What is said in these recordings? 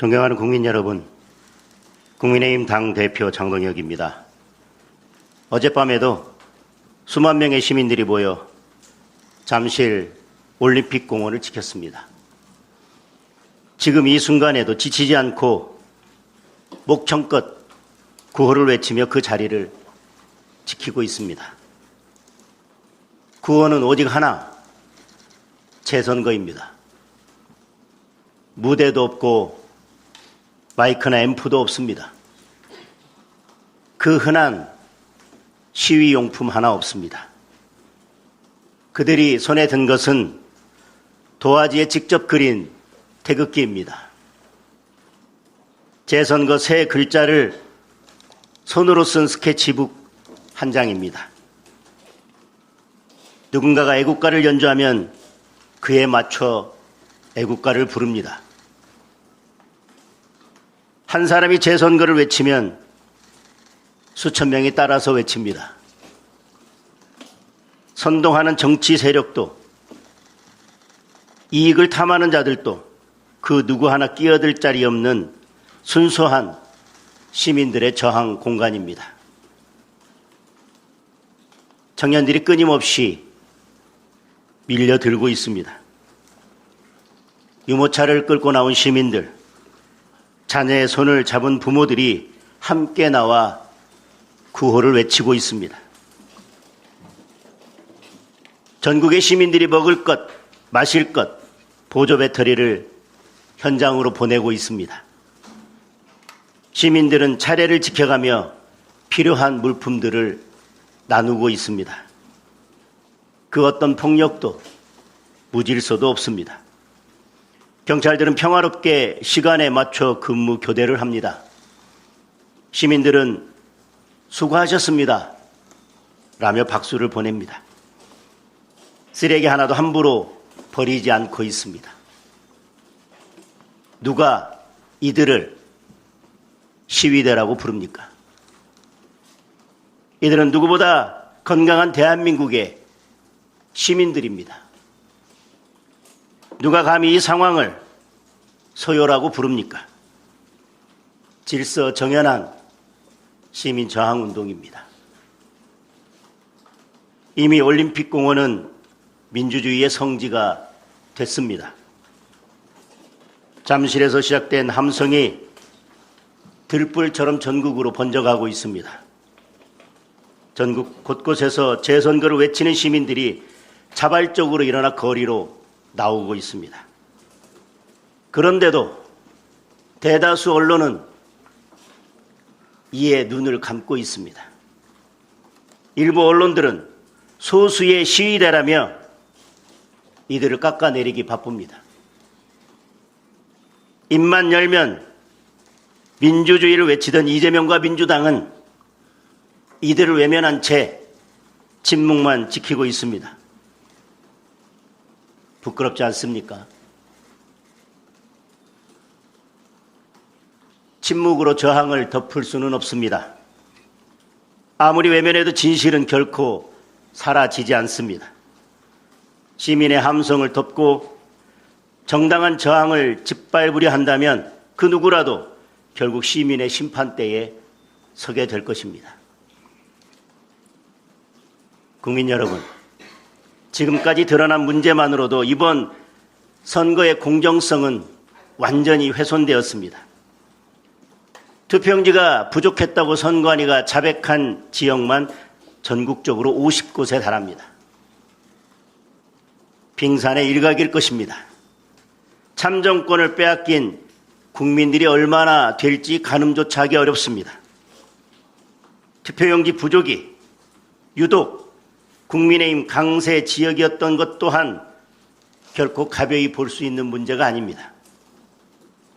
존경하는 국민 여러분, 국민의힘 당대표 장동혁입니다. 어젯밤에도 수만 명의 시민들이 모여 잠실 올림픽 공원을 지켰습니다. 지금 이 순간에도 지치지 않고 목청껏 구호를 외치며 그 자리를 지키고 있습니다. 구호는 오직 하나, 재선거입니다. 무대도 없고 마이크나 앰프도 없습니다. 그 흔한 시위용품 하나 없습니다. 그들이 손에 든 것은 도화지에 직접 그린 태극기입니다. 재선거 세 글자를 손으로 쓴 스케치북 한 장입니다. 누군가가 애국가를 연주하면 그에 맞춰 애국가를 부릅니다. 한 사람이 재선거를 외치면 수천 명이 따라서 외칩니다. 선동하는 정치 세력도 이익을 탐하는 자들도 그 누구 하나 끼어들 자리 없는 순수한 시민들의 저항 공간입니다. 청년들이 끊임없이 밀려들고 있습니다. 유모차를 끌고 나온 시민들, 자녀의 손을 잡은 부모들이 함께 나와 구호를 외치고 있습니다. 전국의 시민들이 먹을 것, 마실 것, 보조 배터리를 현장으로 보내고 있습니다. 시민들은 차례를 지켜가며 필요한 물품들을 나누고 있습니다. 그 어떤 폭력도 무질서도 없습니다. 경찰들은 평화롭게 시간에 맞춰 근무 교대를 합니다. 시민들은 수고하셨습니다 라며 박수를 보냅니다. 쓰레기 하나도 함부로 버리지 않고 있습니다. 누가 이들을 시위대라고 부릅니까? 이들은 누구보다 건강한 대한민국의 시민들입니다. 누가 감히 이 상황을 소요라고 부릅니까? 질서 정연한 시민 저항 운동입니다. 이미 올림픽 공원은 민주주의의 성지가 됐습니다. 잠실에서 시작된 함성이 들불처럼 전국으로 번져가고 있습니다. 전국 곳곳에서 재선거를 외치는 시민들이 자발적으로 일어나 거리로 나오고 있습니다. 그런데도 대다수 언론은 이에 눈을 감고 있습니다. 일부 언론들은 소수의 시위대라며 이들을 깎아내리기 바쁩니다. 입만 열면 민주주의를 외치던 이재명과 민주당은 이들을 외면한 채 침묵만 지키고 있습니다. 부끄럽지 않습니까? 침묵으로 저항을 덮을 수는 없습니다. 아무리 외면해도 진실은 결코 사라지지 않습니다. 시민의 함성을 덮고 정당한 저항을 짓밟으려 한다면 그 누구라도 결국 시민의 심판대에 서게 될 것입니다. 국민 여러분, 지금까지 드러난 문제만으로도 이번 선거의 공정성은 완전히 훼손되었습니다. 투표용지가 부족했다고 선관위가 자백한 지역만 전국적으로 50곳에 달합니다. 빙산의 일각일 것입니다. 참정권을 빼앗긴 국민들이 얼마나 될지 가늠조차 하기 어렵습니다. 투표용지 부족이 유독 국민의힘 강세 지역이었던 것 또한 결코 가벼이 볼 수 있는 문제가 아닙니다.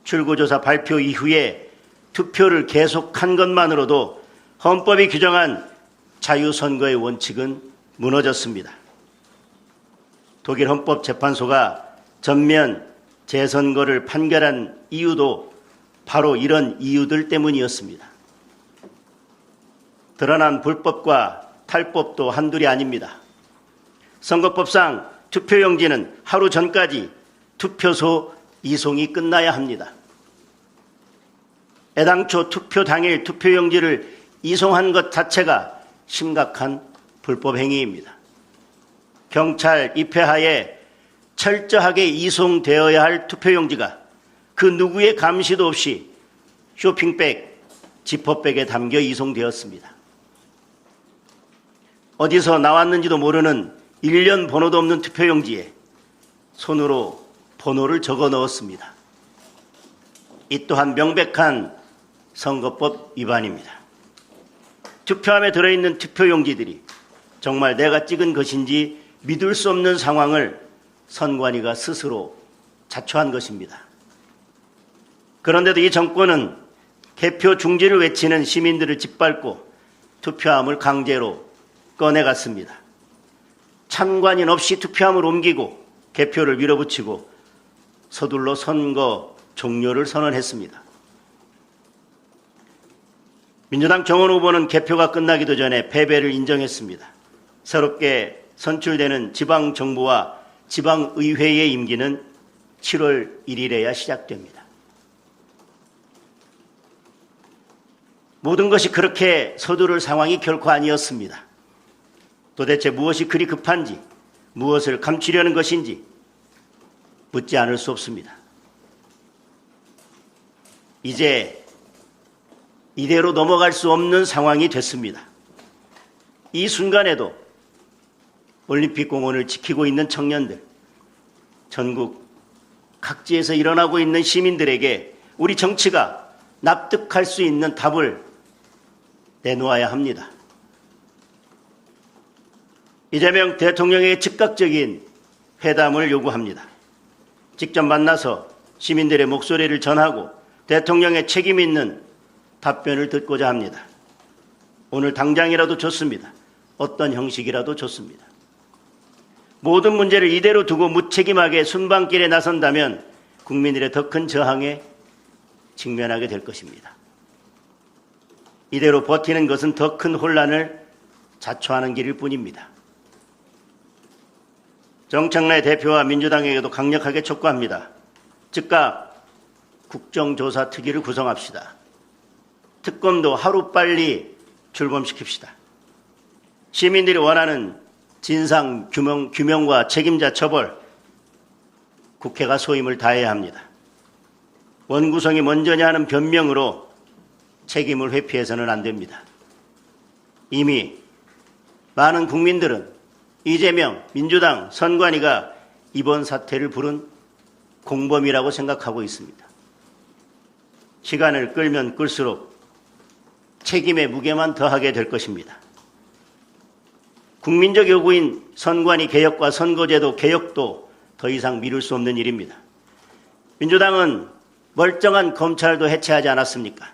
출구조사 발표 이후에 투표를 계속한 것만으로도 헌법이 규정한 자유선거의 원칙은 무너졌습니다. 독일 헌법재판소가 전면 재선거를 판결한 이유도 바로 이런 이유들 때문이었습니다. 드러난 불법과 탈법도 한둘이 아닙니다. 선거법상 투표용지는 하루 전까지 투표소 이송이 끝나야 합니다. 애당초 투표 당일 투표용지를 이송한 것 자체가 심각한 불법 행위입니다. 경찰 입회하에 철저하게 이송되어야 할 투표용지가 그 누구의 감시도 없이 쇼핑백, 지퍼백에 담겨 이송되었습니다. 어디서 나왔는지도 모르는 일련 번호도 없는 투표용지에 손으로 번호를 적어 넣었습니다. 이 또한 명백한 선거법 위반입니다. 투표함에 들어있는 투표용지들이 정말 내가 찍은 것인지 믿을 수 없는 상황을 선관위가 스스로 자초한 것입니다. 그런데도 이 정권은 개표 중지를 외치는 시민들을 짓밟고 투표함을 강제로 꺼내갔습니다. 참관인 없이 투표함을 옮기고 개표를 밀어붙이고 서둘러 선거 종료를 선언했습니다. 민주당 정원 후보는 개표가 끝나기도 전에 패배를 인정했습니다. 새롭게 선출되는 지방정부와 지방의회의 임기는 7월 1일에야 시작됩니다. 모든 것이 그렇게 서두를 상황이 결코 아니었습니다. 도대체 무엇이 그리 급한지, 무엇을 감추려는 것인지 묻지 않을 수 없습니다. 이제 이대로 넘어갈 수 없는 상황이 됐습니다. 이 순간에도 올림픽공원을 지키고 있는 청년들, 전국 각지에서 일어나고 있는 시민들에게 우리 정치가 납득할 수 있는 답을 내놓아야 합니다. 이재명 대통령의 즉각적인 회담을 요구합니다. 직접 만나서 시민들의 목소리를 전하고 대통령의 책임 있는 답변을 듣고자 합니다. 오늘 당장이라도 좋습니다. 어떤 형식이라도 좋습니다. 모든 문제를 이대로 두고 무책임하게 순방길에 나선다면 국민들의 더 큰 저항에 직면하게 될 것입니다. 이대로 버티는 것은 더 큰 혼란을 자초하는 길일 뿐입니다. 정청래 대표와 민주당에게도 강력하게 촉구합니다. 즉각 국정조사 특위를 구성합시다. 특검도 하루빨리 출범시킵시다. 시민들이 원하는 진상 규명과 책임자 처벌, 국회가 소임을 다해야 합니다. 원구성이 먼저냐 하는 변명으로 책임을 회피해서는 안 됩니다. 이미 많은 국민들은 이재명, 민주당, 선관위가 이번 사태를 부른 공범이라고 생각하고 있습니다. 시간을 끌면 끌수록 책임의 무게만 더하게 될 것입니다. 국민적 요구인 선관위 개혁과 선거제도 개혁도 더 이상 미룰 수 없는 일입니다. 민주당은 멀쩡한 검찰도 해체하지 않았습니까?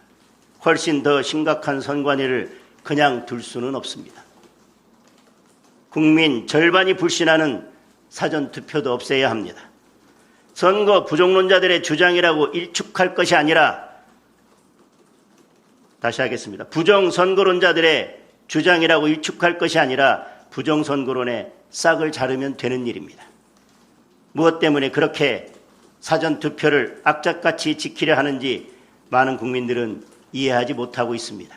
훨씬 더 심각한 선관위를 그냥 둘 수는 없습니다. 국민 절반이 불신하는 사전투표도 없애야 합니다. 선거 부정론자들의 주장이라고 일축할 것이 아니라, 다시 하겠습니다. 부정선거론자들의 주장이라고 일축할 것이 아니라 부정선거론의 싹을 자르면 되는 일입니다. 무엇 때문에 그렇게 사전투표를 악착같이 지키려 하는지 많은 국민들은 이해하지 못하고 있습니다.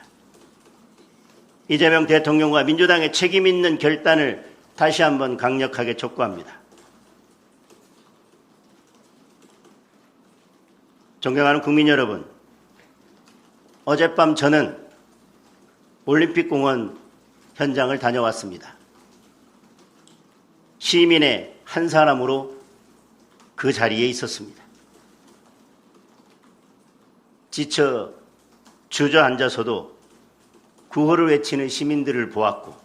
이재명 대통령과 민주당의 책임 있는 결단을 다시 한번 강력하게 촉구합니다. 존경하는 국민 여러분, 어젯밤 저는 올림픽공원 현장을 다녀왔습니다. 시민의 한 사람으로 그 자리에 있었습니다. 지쳐 주저앉아서도 구호를 외치는 시민들을 보았고,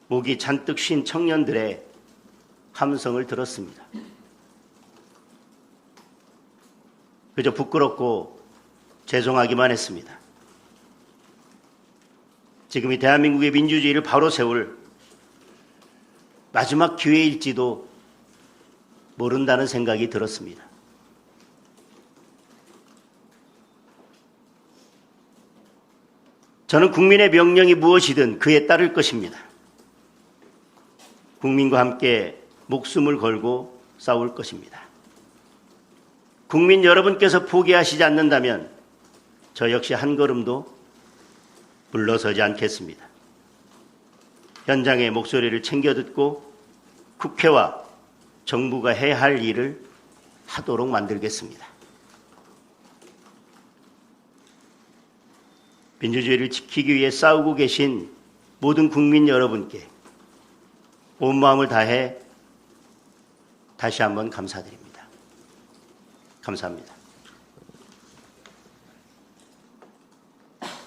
목이 잔뜩 쉰 청년들의 함성을 들었습니다. 그저 부끄럽고 죄송하기만 했습니다. 지금 이 대한민국의 민주주의를 바로 세울 마지막 기회일지도 모른다는 생각이 들었습니다. 저는 국민의 명령이 무엇이든 그에 따를 것입니다. 국민과 함께 목숨을 걸고 싸울 것입니다. 국민 여러분께서 포기하시지 않는다면 저 역시 한 걸음도 물러서지 않겠습니다. 현장의 목소리를 챙겨 듣고 국회와 정부가 해야 할 일을 하도록 만들겠습니다. 민주주의를 지키기 위해 싸우고 계신 모든 국민 여러분께 온 마음을 다해 다시 한번 감사드립니다. 감사합니다.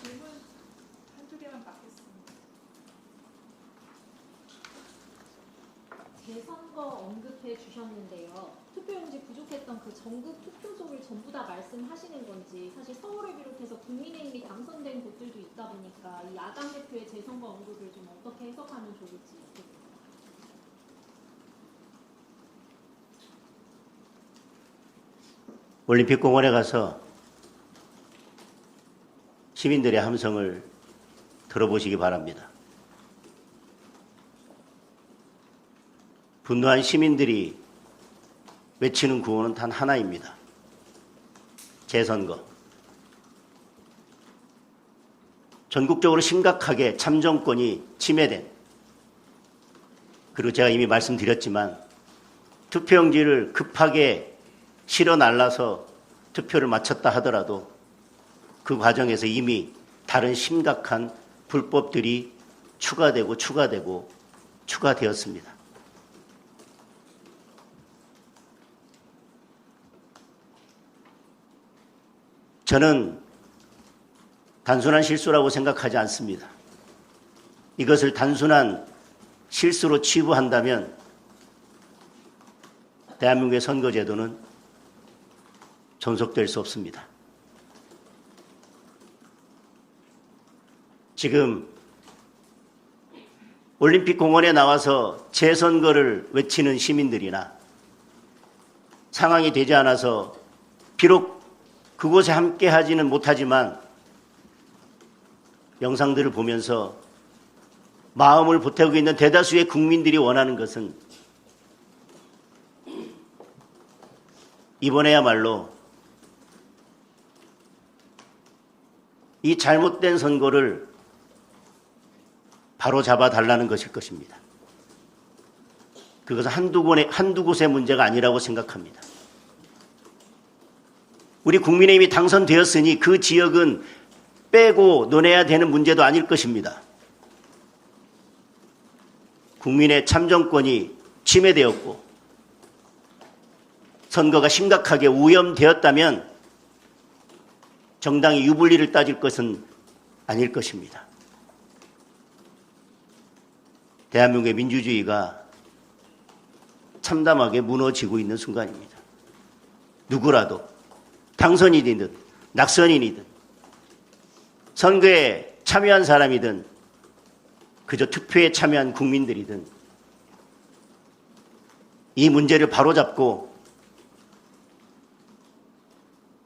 질문 한두 개만 받겠습니다. 재선거 언급해 주셨는데요. 투표용지 부족했던 그 전국 투표소를 전부 다 말씀하시는 건지, 사실 서울을 비롯해서 국민의힘이 당선된 곳들도 있다 보니까 이 야당 대표의 재선거 언급을 좀 어떻게 해석하면 좋을지. 올림픽공원에 가서 시민들의 함성을 들어보시기 바랍니다. 분노한 시민들이 외치는 구호는 단 하나입니다. 재선거. 전국적으로 심각하게 참정권이 침해된, 그리고 제가 이미 말씀드렸지만 투표용지를 급하게 실어 날라서 투표를 마쳤다 하더라도 그 과정에서 이미 다른 심각한 불법들이 추가되었습니다. 저는 단순한 실수라고 생각하지 않습니다. 이것을 단순한 실수로 치부한다면 대한민국의 선거제도는 존속될 수 없습니다. 지금 올림픽 공원에 나와서 재선거를 외치는 시민들이나 상황이 되지 않아서 비록 그곳에 함께 하지는 못하지만 영상들을 보면서 마음을 보태고 있는 대다수의 국민들이 원하는 것은 이번에야말로 이 잘못된 선거를 바로 잡아달라는 것일 것입니다. 그것은 한두 곳의 문제가 아니라고 생각합니다. 우리 국민의힘이 당선되었으니 그 지역은 빼고 논해야 되는 문제도 아닐 것입니다. 국민의 참정권이 침해되었고 선거가 심각하게 오염되었다면 정당이 유불리를 따질 것은 아닐 것입니다. 대한민국의 민주주의가 참담하게 무너지고 있는 순간입니다. 누구라도 당선인이든 낙선인이든 선거에 참여한 사람이든 그저 투표에 참여한 국민들이든 이 문제를 바로잡고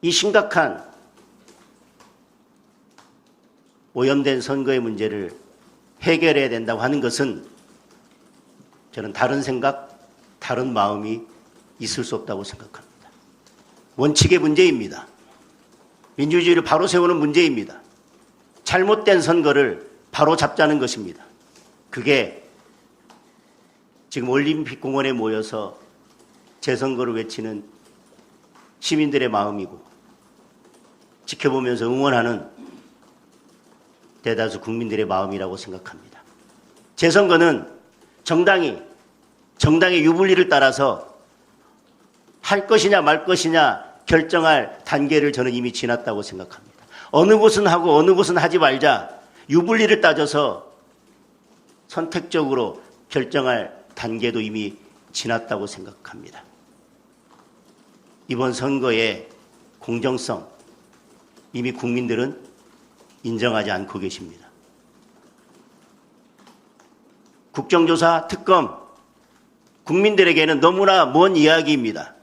이 심각한 오염된 선거의 문제를 해결해야 된다고 하는 것은 저는 다른 생각, 다른 마음이 있을 수 없다고 생각합니다. 원칙의 문제입니다. 민주주의를 바로 세우는 문제입니다. 잘못된 선거를 바로 잡자는 것입니다. 그게 지금 올림픽 공원에 모여서 재선거를 외치는 시민들의 마음이고 지켜보면서 응원하는 대다수 국민들의 마음이라고 생각합니다. 재선거는 정당의 유불리를 따라서 할 것이냐 말 것이냐 결정할 단계를 저는 이미 지났다고 생각합니다. 어느 곳은 하고 어느 곳은 하지 말자, 유불리를 따져서 선택적으로 결정할 단계도 이미 지났다고 생각합니다. 이번 선거의 공정성, 이미 국민들은 인정하지 않고 계십니다. 국정조사, 특검, 국민들에게는 너무나 먼 이야기입니다.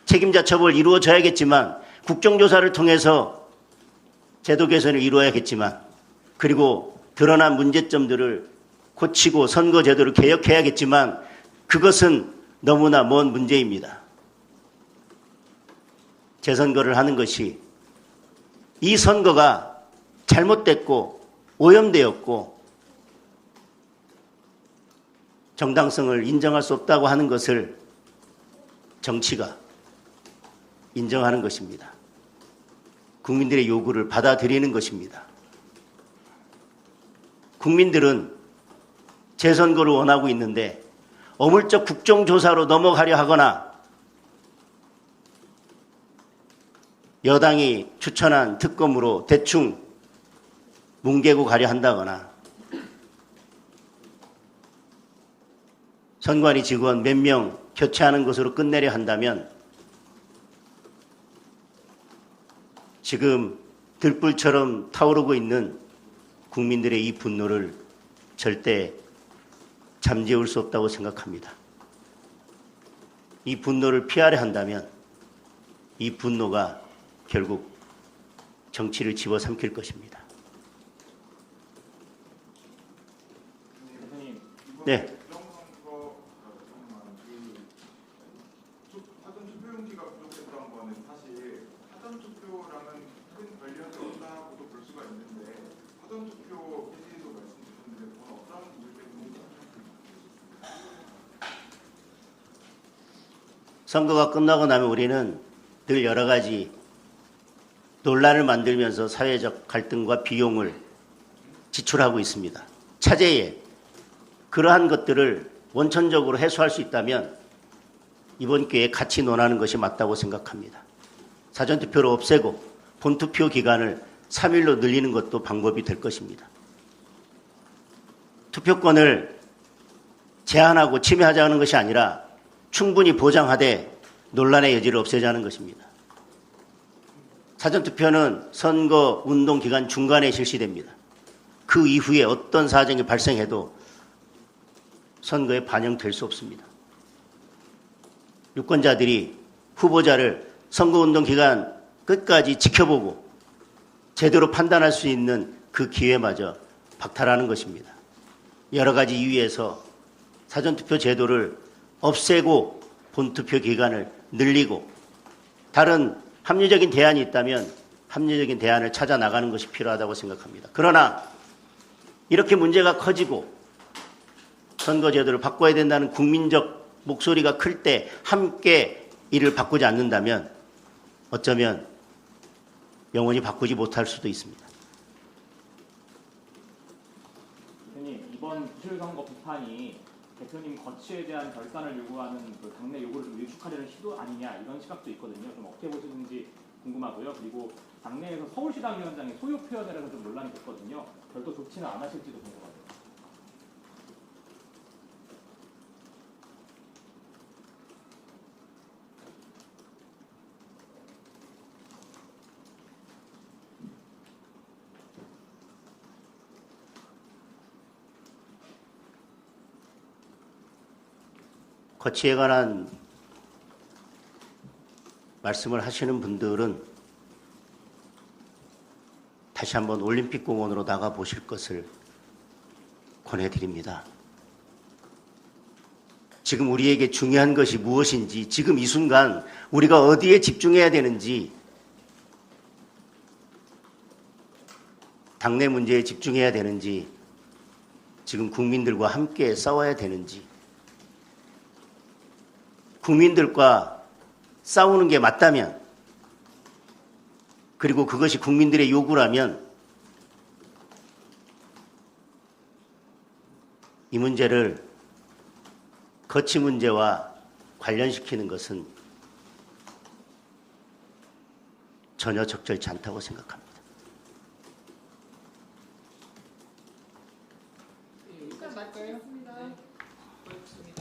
책임자 처벌 이루어져야겠지만 국정조사를 통해서 제도 개선을 이루어야겠지만 그리고 드러난 문제점들을 고치고 선거제도를 개혁해야겠지만 그것은 너무나 먼 문제입니다. 재선거를 하는 것이 이 선거가 잘못됐고 오염되었고 정당성을 인정할 수 없다고 하는 것을 정치가 인정하는 것입니다. 국민들의 요구를 받아들이는 것입니다. 국민들은 재선거를 원하고 있는데 어물쩍 국정조사로 넘어가려 하거나 여당이 추천한 특검으로 대충 뭉개고 가려 한다거나 선관위 직원 몇 명 교체하는 것으로 끝내려 한다면 지금 들불처럼 타오르고 있는 국민들의 이 분노를 절대 잠재울 수 없다고 생각합니다. 이 분노를 피하려 한다면 이 분노가 결국 정치를 집어삼킬 것입니다. 네. 사전 투표용지가 부족했던 거는 사실 사전 투표랑은 큰 관련이 없다고도 볼 수가 있는데 사전 투표 폐지도 말씀 주셨는데 그건 어떤 이유 때문인지 선거가 끝나고 나면 우리는 늘 여러 가지 논란을 만들면서 사회적 갈등과 비용을 지출하고 있습니다. 차제에 그러한 것들을 원천적으로 해소할 수 있다면 이번 기회에 같이 논하는 것이 맞다고 생각합니다. 사전투표를 없애고 본투표 기간을 3일로 늘리는 것도 방법이 될 것입니다. 투표권을 제한하고 침해하자는 것이 아니라 충분히 보장하되 논란의 여지를 없애자는 것입니다. 사전투표는 선거 운동 기간 중간에 실시됩니다. 그 이후에 어떤 사정이 발생해도 선거에 반영될 수 없습니다. 유권자들이 후보자를 선거운동 기간 끝까지 지켜보고 제대로 판단할 수 있는 그 기회마저 박탈하는 것입니다. 여러 가지 이유에서 사전투표 제도를 없애고 본투표 기간을 늘리고 다른 합리적인 대안이 있다면 합리적인 대안을 찾아 나가는 것이 필요하다고 생각합니다. 그러나 이렇게 문제가 커지고 선거제도를 바꿔야 된다는 국민적 목소리가 클 때 함께 이를 바꾸지 않는다면 어쩌면 영원히 바꾸지 못할 수도 있습니다. 대표님, 이번 부실선거 비판이 대표님 거취에 대한 결산을 요구하는 그 당내 요구를 좀 일축하려는 시도 아니냐 이런 시각도 있거든요. 좀 어떻게 보시는지 궁금하고요. 그리고 당내에서 서울시당 위원장의 소요 표현에 대해서 좀 논란이 됐거든요. 별도 조치는 안 하실지도 궁금하고요. 거취에 관한 말씀을 하시는 분들은 다시 한번 올림픽공원으로 나가 보실 것을 권해드립니다. 지금 우리에게 중요한 것이 무엇인지, 지금 이 순간 우리가 어디에 집중해야 되는지, 당내 문제에 집중해야 되는지, 지금 국민들과 함께 싸워야 되는지, 국민들과 싸우는 게 맞다면, 그리고 그것이 국민들의 요구라면 이 문제를 거취 문제와 관련시키는 것은 전혀 적절치 않다고 생각합니다. 일단 맞겠습니다. 고맙습니다.